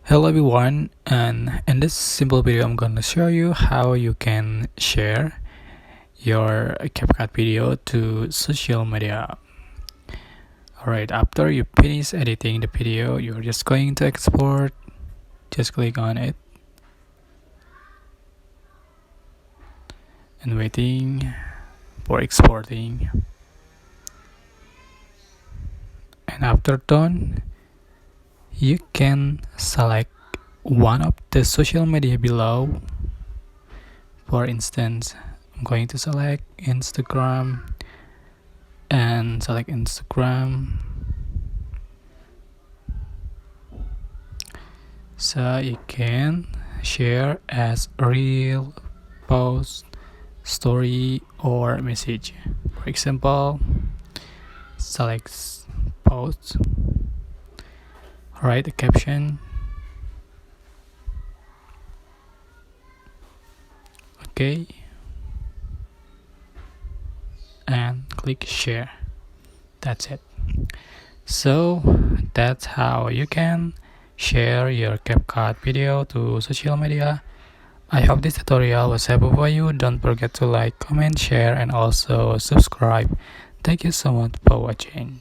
Hello everyone, and in this simple video I'm going to show you how you can share your CapCut video to social media. Alright, after you finish editing the video, you're just going to export. Just click on it and waiting for exporting. And after done, you can select one of the social media below. For instance, I'm going to select Instagram and select Instagram. So you can share as reel, post, story, or message. For example, select post, write a caption, okay, and click share. That's it. So that's how you can share your CapCut video to social media. I hope this tutorial was helpful for you. Don't forget to like, comment, share, and also subscribe. Thank you so much for watching.